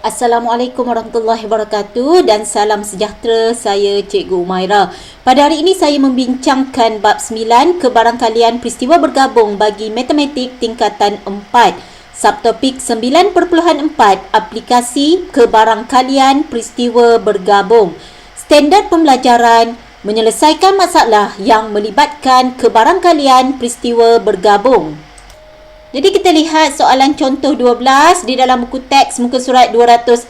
Assalamualaikum warahmatullahi wabarakatuh dan salam sejahtera. Saya Cikgu Umaira. Pada hari ini saya membincangkan bab 9 kebarangkalian peristiwa bergabung bagi matematik tingkatan 4. Subtopik 9.4 aplikasi kebarangkalian peristiwa bergabung. Standard pembelajaran menyelesaikan masalah yang melibatkan kebarangkalian peristiwa bergabung. Jadi kita lihat soalan contoh 12 di dalam buku teks muka surat 262.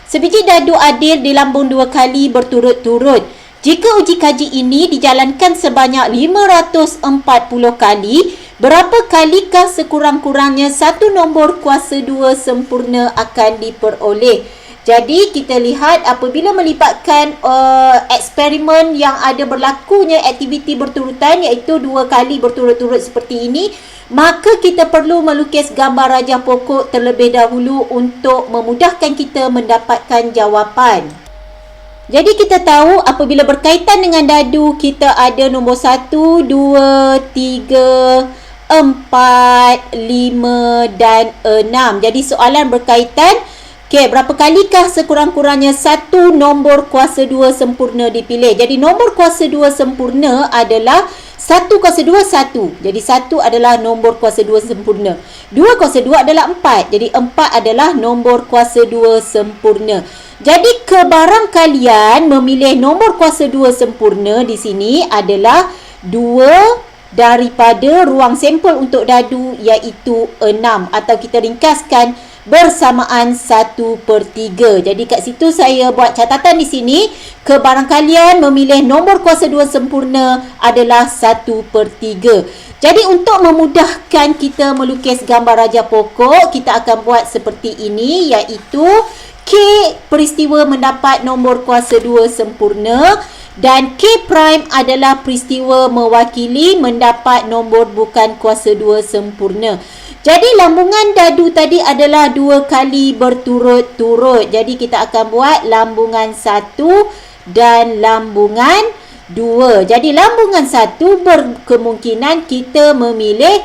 Sebiji dadu adil dilambung 2 kali berturut-turut. Jika uji kaji ini dijalankan sebanyak 540 kali, berapa kalikah sekurang-kurangnya satu nombor kuasa 2 sempurna akan diperoleh? Jadi kita lihat apabila melibatkan eksperimen yang ada berlakunya aktiviti berturutan, iaitu 2 kali berturut-turut seperti ini, maka kita perlu melukis gambar rajah pokok terlebih dahulu untuk memudahkan kita mendapatkan jawapan. Jadi kita tahu apabila berkaitan dengan dadu, kita ada nombor 1, 2, 3, 4, 5 dan 6. Jadi soalan berkaitan, berapa kalikah sekurang-kurangnya satu nombor kuasa 2 sempurna dipilih? Jadi nombor kuasa 2 sempurna adalah 1 kuasa 2, 1. Jadi 1 adalah nombor kuasa 2 sempurna. 2 kuasa 2 adalah 4. Jadi 4 adalah nombor kuasa 2 sempurna. Jadi kebarangkalian memilih nombor kuasa 2 sempurna di sini adalah 2 daripada ruang sampel untuk dadu, iaitu 6. Atau kita ringkaskan bersamaan 1/3. Jadi kat situ saya buat catatan di sini, kebarangkalian memilih nombor kuasa 2 sempurna adalah 1/3. Jadi untuk memudahkan kita melukis gambar rajah pokok, kita akan buat seperti ini, iaitu K peristiwa mendapat nombor kuasa 2 sempurna dan K prime adalah peristiwa mewakili mendapat nombor bukan kuasa 2 sempurna. Jadi lambungan dadu tadi adalah 2 kali berturut-turut. Jadi kita akan buat lambungan 1 dan lambungan 2. Jadi lambungan 1 berkemungkinan kita memilih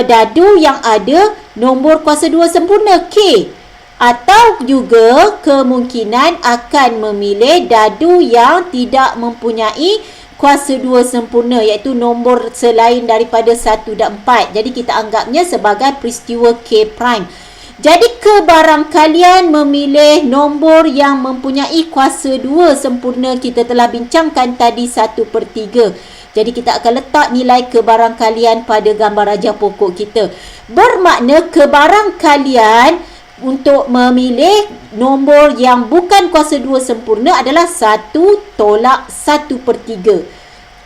dadu yang ada nombor kuasa 2 sempurna K. Atau juga kemungkinan akan memilih dadu yang tidak mempunyai kuasa 2 sempurna, iaitu nombor selain daripada 1 dan 4. Jadi kita anggapnya sebagai peristiwa K prime. Jadi kebarangkalian memilih nombor yang mempunyai kuasa 2 sempurna, kita telah bincangkan tadi 1/3. Jadi kita akan letak nilai kebarangkalian pada gambar rajah pokok kita. Bermakna kebarangkalian untuk memilih nombor yang bukan kuasa 2 sempurna adalah 1 tolak 1/3.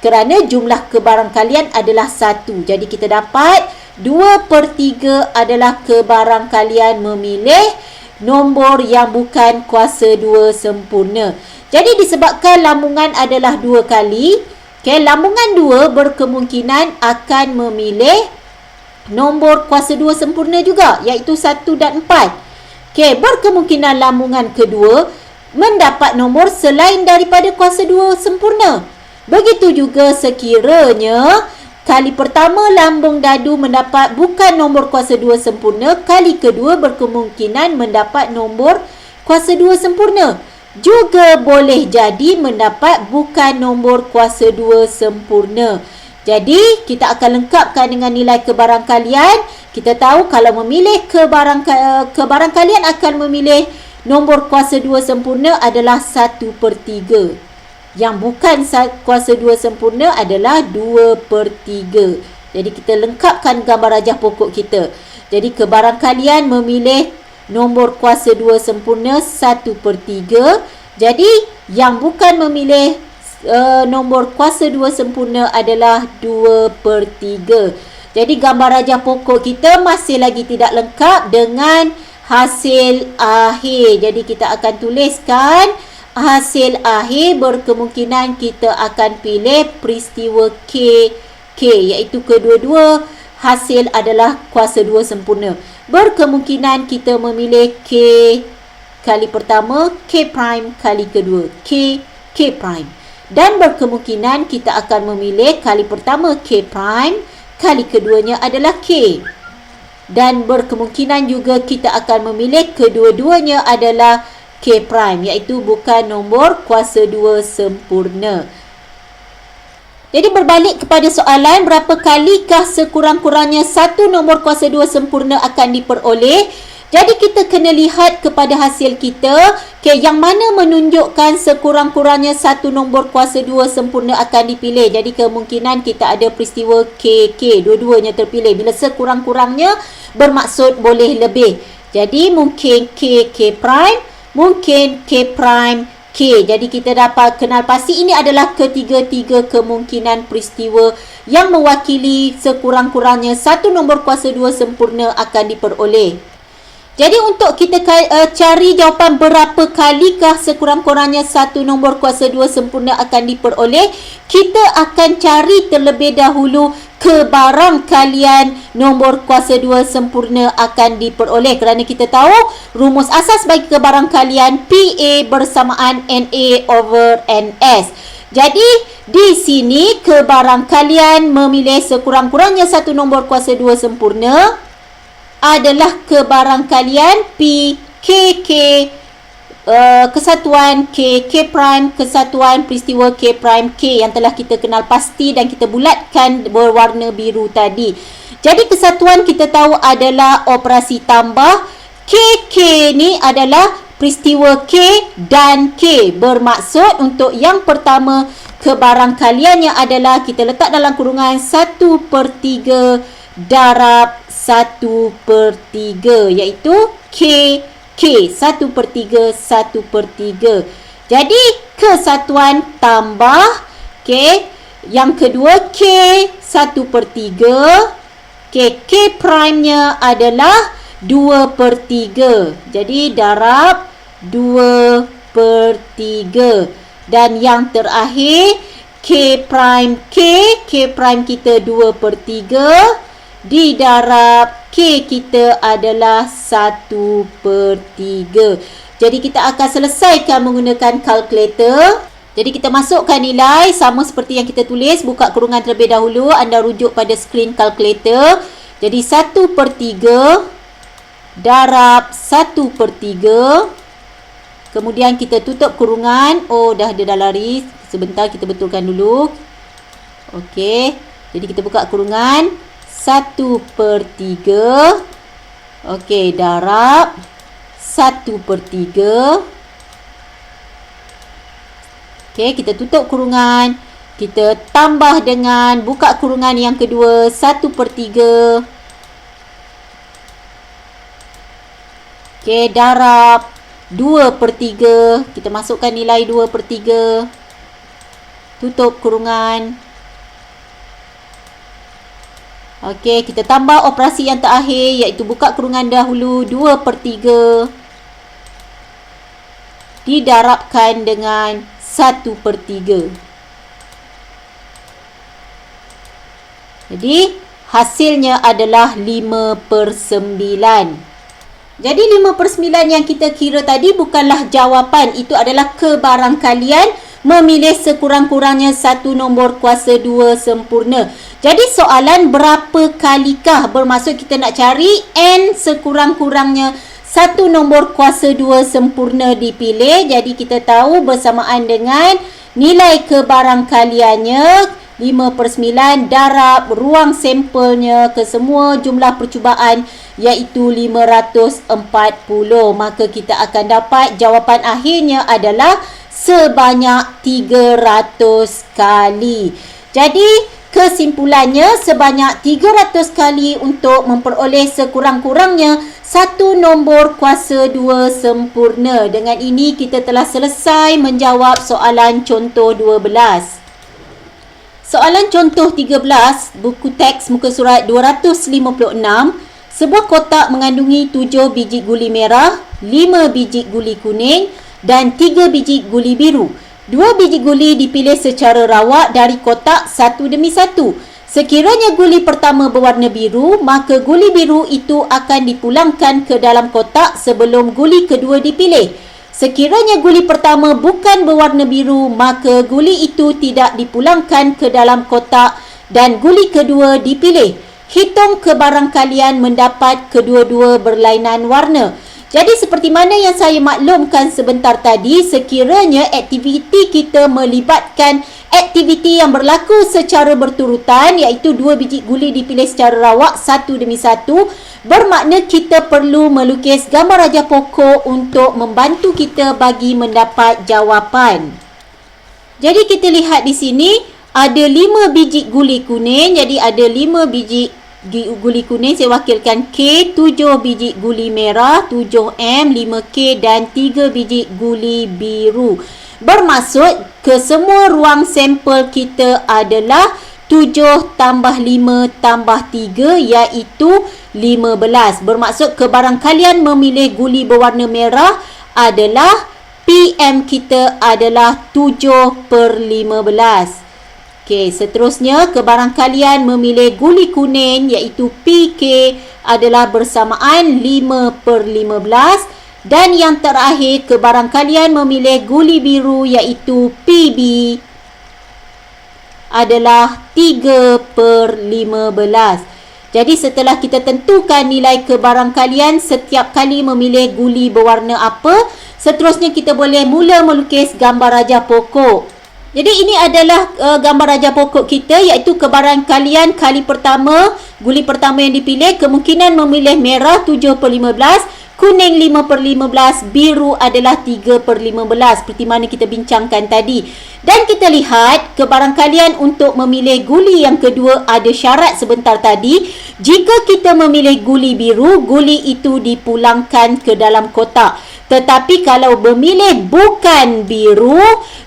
Kerana jumlah kebarangkalian adalah 1. Jadi kita dapat 2/3 adalah kebarangkalian memilih nombor yang bukan kuasa 2 sempurna. Jadi disebabkan lambungan adalah 2 kali, lambungan 2 berkemungkinan akan memilih nombor kuasa 2 sempurna juga, iaitu 1 dan 4. Berkemungkinan lambungan kedua mendapat nombor selain daripada kuasa 2 sempurna. Begitu juga sekiranya kali pertama lambung dadu mendapat bukan nombor kuasa 2 sempurna, kali kedua berkemungkinan mendapat nombor kuasa 2 sempurna. Juga boleh jadi mendapat bukan nombor kuasa 2 sempurna. Jadi kita akan lengkapkan dengan nilai kebarangkalian. Kita tahu kalau memilih kebarangkalian akan memilih nombor kuasa 2 sempurna adalah 1/3. Yang bukan kuasa 2 sempurna adalah 2/3. Jadi kita lengkapkan gambar rajah pokok kita. Jadi kebarangkalian memilih nombor kuasa 2 sempurna 1/3. Jadi yang bukan memilih nombor kuasa 2 sempurna adalah 2/3. Jadi gambar rajah pokok kita masih lagi tidak lengkap dengan hasil akhir. Jadi kita akan tuliskan hasil akhir, berkemungkinan kita akan pilih peristiwa K, iaitu kedua-dua hasil adalah kuasa 2 sempurna. Berkemungkinan kita memilih K kali pertama, K prime kali kedua, K prime. Dan berkemungkinan kita akan memilih kali pertama K prime, kali keduanya adalah K. dan berkemungkinan juga kita akan memilih kedua-duanya adalah K prime, iaitu bukan nombor kuasa 2 sempurna. Jadi berbalik kepada soalan, berapa kalikah sekurang-kurangnya satu nombor kuasa 2 sempurna akan diperoleh? Jadi kita kena lihat kepada hasil kita, yang mana menunjukkan sekurang-kurangnya satu nombor kuasa 2 sempurna akan dipilih. Jadi kemungkinan kita ada peristiwa KK, dua-duanya terpilih. Bila sekurang-kurangnya bermaksud boleh lebih. Jadi mungkin K prime, mungkin K prime K. Jadi kita dapat kenal pasti ini adalah ketiga-tiga kemungkinan peristiwa yang mewakili sekurang-kurangnya satu nombor kuasa 2 sempurna akan diperoleh. Jadi untuk kita cari jawapan berapa kalikah sekurang-kurangnya satu nombor kuasa 2 sempurna akan diperoleh, kita akan cari terlebih dahulu kebarangkalian nombor kuasa 2 sempurna akan diperoleh. Kerana kita tahu rumus asas bagi kebarangkalian PA bersamaan NA over NS. Jadi di sini kebarangkalian memilih sekurang-kurangnya satu nombor kuasa 2 sempurna adalah kebarangkalian P, K, kesatuan K prime, kesatuan peristiwa K prime K yang telah kita kenal pasti dan kita bulatkan berwarna biru tadi. Jadi kesatuan kita tahu adalah operasi tambah. K ni adalah peristiwa K dan K. Bermaksud untuk yang pertama, kebarangkaliannya adalah kita letak dalam kurungan 1/3 darab 1/3, iaitu K 1/3 1/3. Jadi kesatuan tambah yang kedua K 1/3, K prime nya adalah 2/3. Jadi darab 2/3. Dan yang terakhir K prime kita 2/3 didarab K kita adalah 1/3. Jadi kita akan selesaikan menggunakan kalkulator. Jadi kita masukkan nilai sama seperti yang kita tulis. Buka kurungan terlebih dahulu. Anda rujuk pada skrin kalkulator. Jadi 1/3 darab 1/3. Kemudian kita tutup kurungan. Oh, dia dah lari. Sebentar kita betulkan dulu. Okey. Jadi kita buka kurungan. 1/3. Okey, darab 1/3. Okey, kita tutup kurungan. Kita tambah dengan buka kurungan yang kedua 1/3. Okey, darab 2/3. Kita masukkan nilai 2/3. Tutup kurungan. Okey, kita tambah operasi yang terakhir iaitu buka kurungan dahulu 2/3 didarabkan dengan 1/3. Jadi hasilnya adalah 5/9. Jadi 5/9 yang kita kira tadi bukanlah jawapan, itu adalah kebarangkalian memilih sekurang-kurangnya satu nombor kuasa 2 sempurna. Jadi soalan berapa kalikah, bermaksud kita nak cari N sekurang-kurangnya satu nombor kuasa 2 sempurna dipilih. Jadi kita tahu bersamaan dengan nilai kebarangkaliannya 5/9 darab ruang sampelnya ke semua jumlah percubaan iaitu 540. Maka kita akan dapat jawapan akhirnya adalah sebanyak 300 kali. Jadi kesimpulannya sebanyak 300 kali untuk memperoleh sekurang-kurangnya satu nombor kuasa 2 sempurna. Dengan ini kita telah selesai menjawab soalan contoh 12. Soalan contoh 13, buku teks muka surat 256. Sebuah kotak mengandungi 7 biji guli merah, 5 biji guli kuning dan 3 biji guli biru. 2 biji guli dipilih secara rawak dari kotak satu demi satu. Sekiranya guli pertama berwarna biru, maka guli biru itu akan dipulangkan ke dalam kotak sebelum guli kedua dipilih. Sekiranya guli pertama bukan berwarna biru, maka guli itu tidak dipulangkan ke dalam kotak dan guli kedua dipilih. hitung kebarang kalian mendapat kedua-dua berlainan warna. Jadi seperti mana yang saya maklumkan sebentar tadi, sekiranya aktiviti kita melibatkan aktiviti yang berlaku secara berturutan, iaitu 2 biji guli dipilih secara rawak satu demi satu, bermakna kita perlu melukis gambar raja pokok untuk membantu kita bagi mendapat jawapan. Jadi kita lihat di sini ada 5 biji guli kuning. Jadi ada 5 biji guli kuning, saya wakilkan K, 7 biji guli merah, 7M, 5K dan 3 biji guli biru. Bermaksud ke semua ruang sampel kita adalah 7 tambah 5 tambah 3 iaitu 15. Bermaksud kebarang kalian memilih guli berwarna merah adalah PM kita adalah 7/15. Okey, seterusnya kebarang kalian memilih guli kuning iaitu PK adalah bersamaan 5/15 dan yang terakhir kebarang kalian memilih guli biru iaitu PB adalah 3/15. Jadi setelah kita tentukan nilai kebarang kalian setiap kali memilih guli berwarna apa, seterusnya kita boleh mula melukis gambar raja pokok. Jadi ini adalah gambar raja pokok kita, iaitu kebarang kalian kali pertama, guli pertama yang dipilih kemungkinan memilih merah 7/15, kuning 5/15, biru adalah 3/15 seperti mana kita bincangkan tadi. Dan kita lihat kebarang kalian untuk memilih guli yang kedua ada syarat sebentar tadi. Jika kita memilih guli biru, guli itu dipulangkan ke dalam kotak. Tetapi kalau memilih bukan biru,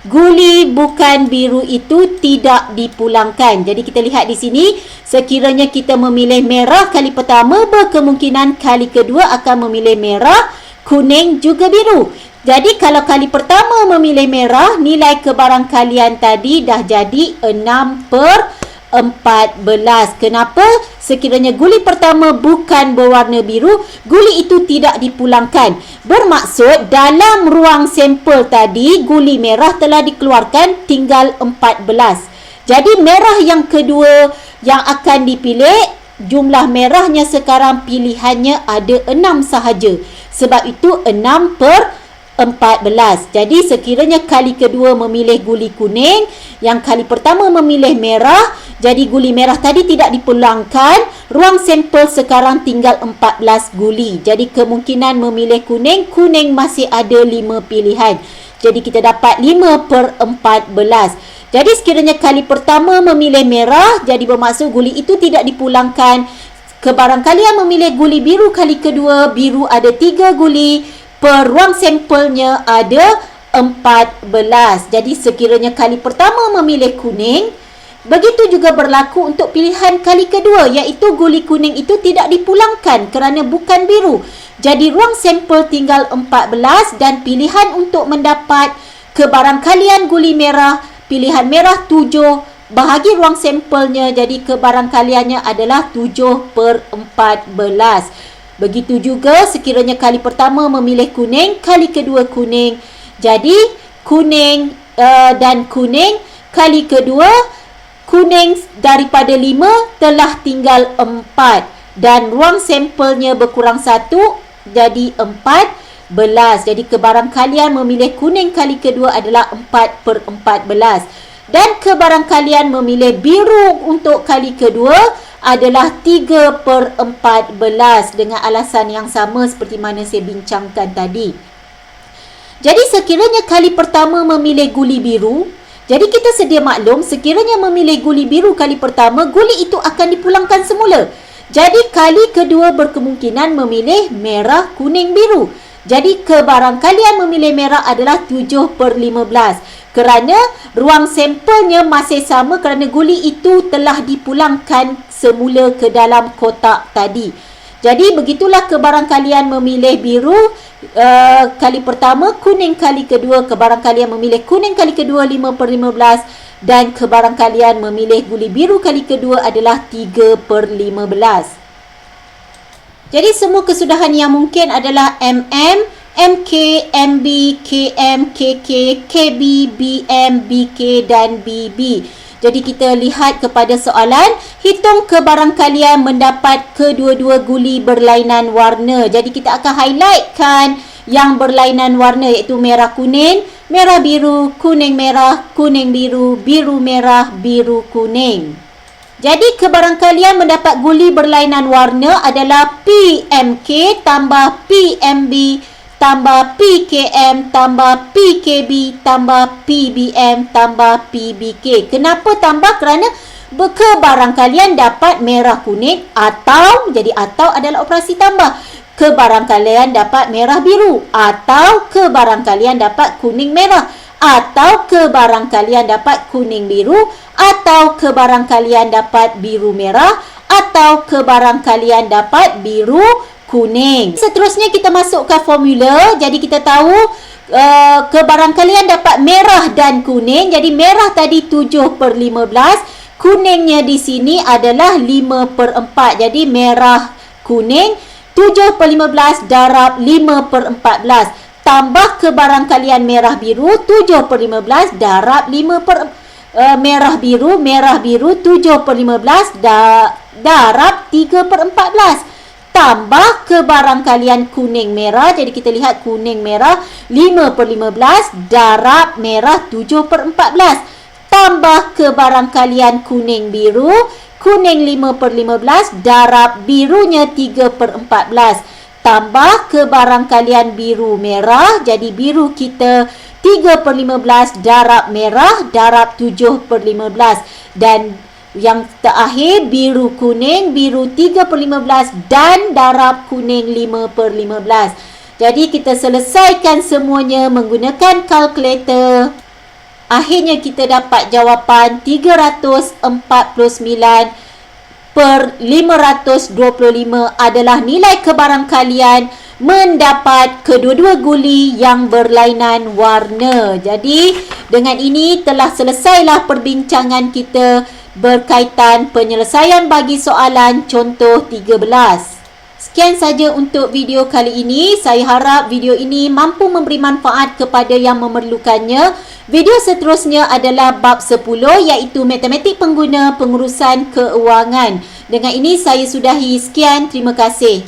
guli bukan biru itu tidak dipulangkan. Jadi kita lihat di sini, sekiranya kita memilih merah kali pertama, berkemungkinan kali kedua akan memilih merah, kuning juga biru. Jadi kalau kali pertama memilih merah, nilai kebarang kalian tadi dah jadi 6/14. Kenapa? Sekiranya guli pertama bukan berwarna biru, guli itu tidak dipulangkan. Bermaksud dalam ruang sampel tadi, guli merah telah dikeluarkan, tinggal 14. Jadi merah yang kedua yang akan dipilih, jumlah merahnya sekarang pilihannya ada 6 sahaja. Sebab itu 6/14. Jadi sekiranya kali kedua memilih guli kuning, yang kali pertama memilih merah, jadi guli merah tadi tidak dipulangkan, ruang sampel sekarang tinggal 14 guli. Jadi kemungkinan memilih kuning, kuning masih ada 5 pilihan. Jadi kita dapat 5/14. Jadi sekiranya kali pertama memilih merah, jadi bermaksud guli itu tidak dipulangkan. Kebarang kalian memilih guli biru kali kedua, biru ada 3 guli, per ruang sampelnya ada 14. Jadi sekiranya kali pertama memilih kuning, begitu juga berlaku untuk pilihan kali kedua, iaitu guli kuning itu tidak dipulangkan kerana bukan biru. Jadi ruang sampel tinggal 14 dan pilihan untuk mendapat kebarang kalian guli merah, pilihan merah 7, bahagi ruang sampelnya, jadi kebarang kaliannya adalah 7/14. Begitu juga sekiranya kali pertama memilih kuning, kali kedua kuning. Jadi kuning dan kuning kali kedua, kuning daripada 5 telah tinggal 4 dan ruang sampelnya berkurang 1 jadi 14. Jadi kebarang kalian memilih kuning kali kedua adalah 4/14 dan kebarang kalian memilih biru untuk kali kedua adalah 3/14 dengan alasan yang sama seperti mana saya bincangkan tadi. Jadi sekiranya kali pertama memilih guli biru, jadi kita sedia maklum sekiranya memilih guli biru kali pertama, guli itu akan dipulangkan semula. Jadi kali kedua berkemungkinan memilih merah, kuning, biru. Jadi kebarang kalian memilih merah adalah 7/15. Kerana ruang sampelnya masih sama kerana guli itu telah dipulangkan semula ke dalam kotak tadi. Jadi begitulah kebarang kalian memilih biru kali pertama, kuning kali kedua, kebarang kalian memilih kuning kali kedua 5/15 dan kebarang kalian memilih guli biru kali kedua adalah 3/15. Jadi semua kesudahan yang mungkin adalah MM, MK, MB, KM, KK, KB, BM, BK dan BB. Jadi kita lihat kepada soalan, hitung kebarangkalian mendapat kedua-dua guli berlainan warna. Jadi kita akan highlightkan yang berlainan warna iaitu merah kuning, merah biru, kuning merah, kuning biru, biru merah, biru kuning. Jadi kebarangkalian mendapat guli berlainan warna adalah PMK tambah PMB tambah PKM tambah PKB tambah PBM tambah PBK. Kenapa tambah? Kerana kebarangkalian dapat merah kuning atau, jadi atau adalah operasi tambah. Kebarangkalian dapat merah biru atau kebarangkalian dapat kuning merah atau kebarangkalian dapat kuning biru atau kebarangkalian dapat biru merah atau kebarangkalian dapat biru kuning. Seterusnya kita masukkan formula. Jadi kita tahu kebarangkalian dapat merah dan kuning. Jadi merah tadi 7/15. Kuningnya di sini adalah 5/4. Jadi merah kuning 7/15 darab 5/14. Tambah kebarangkalian merah biru 7/15 darab 5 merah biru 7/15 darab 3/14. Tambah kebarangkalian kuning merah. Jadi kita lihat kuning merah 5/15 darab merah 7/14. Tambah kebarangkalian kuning biru, kuning 5/15 darab birunya 3/14. Tambah kebarangkalian biru merah. Jadi biru kita 3/15 darab merah darab 7/15. Dan yang terakhir biru kuning, biru 3/15 dan darab kuning 5/15. Jadi kita selesaikan semuanya menggunakan kalkulator. Akhirnya kita dapat jawapan 349/525 adalah nilai kebarangkalian mendapat kedua-dua guli yang berlainan warna. Jadi dengan ini telah selesailah perbincangan kita berkaitan penyelesaian bagi soalan contoh 13. Sekian saja untuk video kali ini. Saya harap video ini mampu memberi manfaat kepada yang memerlukannya. Video seterusnya adalah bab 10 iaitu matematik pengguna pengurusan keuangan. Dengan ini saya sudahi. Sekian, terima kasih.